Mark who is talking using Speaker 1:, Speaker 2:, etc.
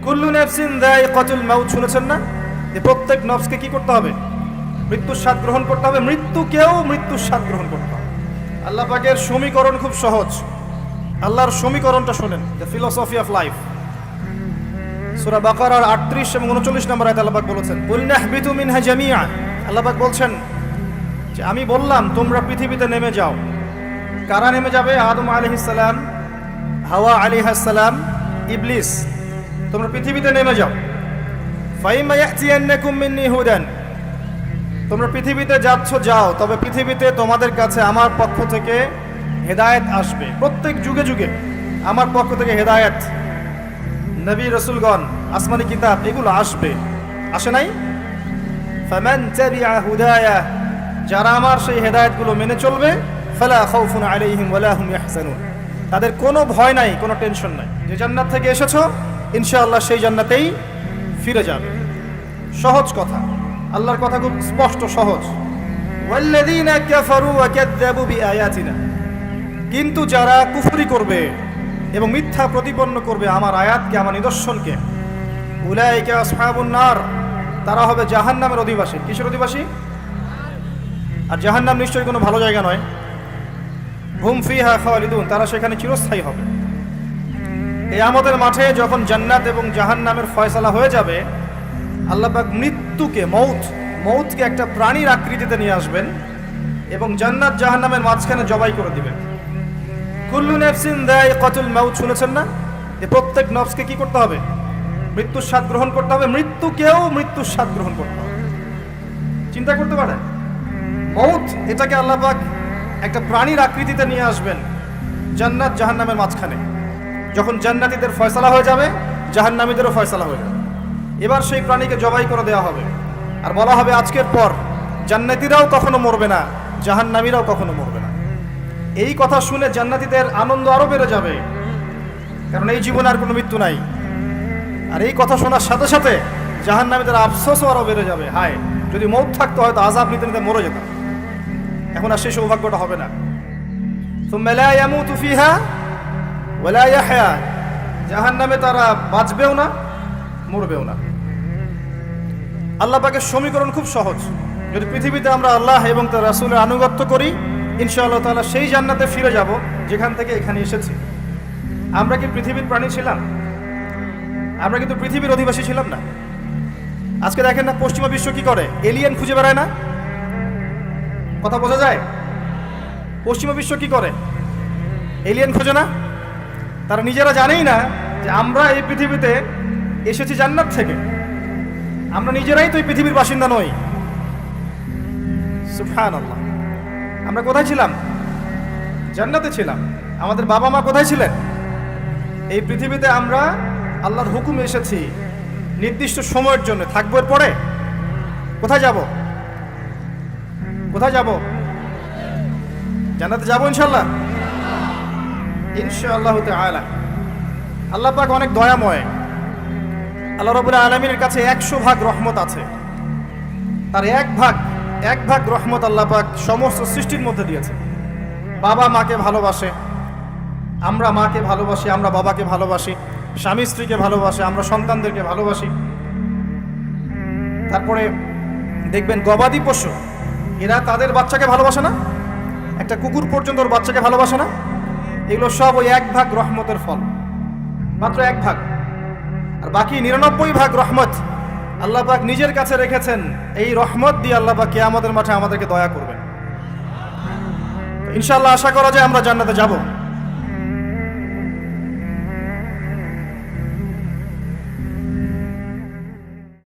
Speaker 1: কুল্লু নাফসিন যায়িকাতুল মাউত, শুনেছেন না? যে প্রত্যেক নফসকে কি করতে হবে? মৃত্যুর স্বাদ গ্রহণ করতে হবে। মৃত্যুকেও মৃত্যুর স্বাদ গ্রহণ করতে হবে। আল্লাহ পাকের সমীকরণ খুব সহজ। আল্লাহর সমীকরণটা শোনেন, দ্য ফিলোসফি অফ লাইফ। সূরা বাকারার 38 এবং 39 নম্বর আয়াতে আল্লাহ পাক বলেছেন, কুল নাহবিতু মিনহা জামিআ। আল্লাহ পাক বলছেন যে আমি বললাম তোমরা পৃথিবীতে নেমে যাও। কারা নেমে যাবে? আদম আলাইহিস সালাম, হাওয়া আলাইহিস সালাম, ইবলিস। তোমরা পৃথিবীতে নেমে যাও। ফাইমা ইয়াতিয়ান্নাকুম মিন্নি হুদান, তোমরা পৃথিবীতে যাচ্ছ যাও, তবে পৃথিবীতে তোমাদের কাছে আমার পক্ষ থেকে হেদায়েত আসবে। প্রত্যেক যুগে যুগে আমার পক্ষ থেকে হেদায়েত, নবী রাসূলগণ, আসমানি কিতাব এগুলো আসবে। আসে নাই? ফামান তাবিআ হুদায়া, যারা আমার সেই হেদায়েতগুলো মেনে চলবে, ফালা খাউফুন আলাইহিম ওয়ালা হুম ইয়াহজানুন, তাদের কোনো ভয় নাই, কোনো টেনশন নাই। যে জান্নাত থেকে এসেছো ইনশাআল্লাহ সেই জান্নাতেই ফিরে যাবে। সহজ কথা, আল্লাহর কথা খুব স্পষ্ট সহজ। ওয়াল্লাযীনা কাফারু ওয়া কাযযাবু বিআয়াতিনা, কিন্তু যারা কুফরি করবে এবং মিথ্যা প্রতিপন্ন করবে আমার আয়াতকে, আমার নিদর্শনকে, উলাইকা আসহাবুন নার, তারা হবে জাহান্নামের অধিবাসী। কিসের অধিবাসী? আর জাহান্নাম নিশ্চয়ই কোনো ভালো জায়গা নয়। হুম ফিহা খালিদুন, তারা সেখানে চিরস্থায়ী হবে। কিয়ামতের মাঠে যখন জান্নাত এবং জাহান্নামের ফয়সালা হয়ে যাবে, আল্লাহ পাক মৃত্যুকে, মৌতকে একটা প্রাণীর আকৃতিতে নিয়ে আসবেন এবং জান্নাত জাহান্নামের মাঝখানে জবাই করে দিবেন। কুল্লু নাফসিন যায়িকাতুল মাউত, শুনেছেন না? যে প্রত্যেক নফসকে কি করতে হবে? মৃত্যুর স্বাদ গ্রহণ করতে হবে। মৃত্যুকেও মৃত্যুর স্বাদ গ্রহণ করতে হবে। চিন্তা করতে পারেন, মৌত এটাকে আল্লাহ পাক একটা প্রাণীর আকৃতিতে নিয়ে আসবেন জান্নাত জাহান্নামের মাঝখানে। যখন জান্নাতীদের ফয়সালা হয়ে যাবে, জাহান্নামীদেরও ফয়সালা হয়ে যাবে। এবার সেই প্রাণীকে জবাই করে দেওয়া হবে আর বলা হবে আজকের পর জান্নাতীরাও কখনো মরবে না, জাহান্নামীরাও কখনো মরবে না। এই কথা শুনে জান্নাতীদের আনন্দ আরো বেড়ে যাবে, কারণ এই জীবনে আর কোনো মৃত্যু নাই। আর এই কথা শোনার সাথে সাথে জাহান্নামীদের আফসোসও আরো বেড়ে যাবে, হায় যদি মৌত থাকতো হয়তো আযাব নিতে নিতে মরে যেতাম। এখন আর সেই সৌভাগ্যটা হবে না। সুম্মা লা ইয়ামুতু ফিহা ওয়ালা ইয়াহয়া, জাহান্নামে তারা বাঁচবেও না, মরবেও না। আল্লাহ পাকের সমীকরণ খুব সহজ। যদি পৃথিবীতে আমরা আল্লাহ এবং তার রাসূলের আনুগত্য করি, ইনশাআল্লাহ তাআলা সেই জান্নাতে ফিরে যাব যেখান থেকে এখানে এসেছি। আমরা কি পৃথিবীর প্রাণী ছিলাম? আমরা কিন্তু পৃথিবীর অধিবাসী ছিলাম না। আজকে দেখেন না পশ্চিমা বিশ্ব কি করে, এলিয়েন খুঁজে বেড়ায় না? কথা বোঝা যায়? পশ্চিমা বিশ্ব কি করে? এলিয়েন খোঁজে না? তারা নিজেরা জানেই না যে আমরা এই পৃথিবীতে এসেছি জান্নাত থেকে। আমরা নিজেরাই তো এই পৃথিবীর বাসিন্দা নই। সুবহানাল্লাহ। আমরা কোথায় ছিলাম? জান্নাতে ছিলাম। আমাদের বাবা মা কোথায় ছিলেন? এই পৃথিবীতে আমরা আল্লাহর হুকুমে এসেছি নির্দিষ্ট সময়ের জন্য। থাকবো এর পরে? কোথায় যাব? কোথায় যাব? জান্নাতে যাব ইনশাআল্লাহ। ইনশাআল্লাহ তাআলা। আল্লাহ পাক অনেক দয়াময়। আল্লাহ রাব্বুল আলামিনের কাছে 100 ভাগ রহমত আছে। তার এক ভাগ রহমত আল্লাহ পাক সমস্ত সৃষ্টির মধ্যে দিয়েছে। বাবা মাকে ভালোবাসে, আমরা মাকে ভালোবাসি, আমরা বাবাকে ভালোবাসি, স্বামী স্ত্রীকে ভালোবাসে, আমরা সন্তানদেরকে ভালোবাসি। তারপরে দেখবেন গবাদি পশু, এরা তাদের বাচ্চাকে ভালোবাসে না? একটা কুকুর পর্যন্ত ওর বাচ্চাকে ভালোবাসে না? এগুলো সব ওই 1 ভাগ রহমতের ফল, মাত্র 1 ভাগ। আর বাকি 99 ভাগ রহমত আল্লাহ পাক নিজের কাছে রেখেছেন। এই রহমত দিয়ে আল্লাহ পাক কিয়ামতের মাঠে আমাদেরকে দয়া করবেন। ইনশাআল্লাহ আশা করা যায় আমরা জান্নাতে যাব।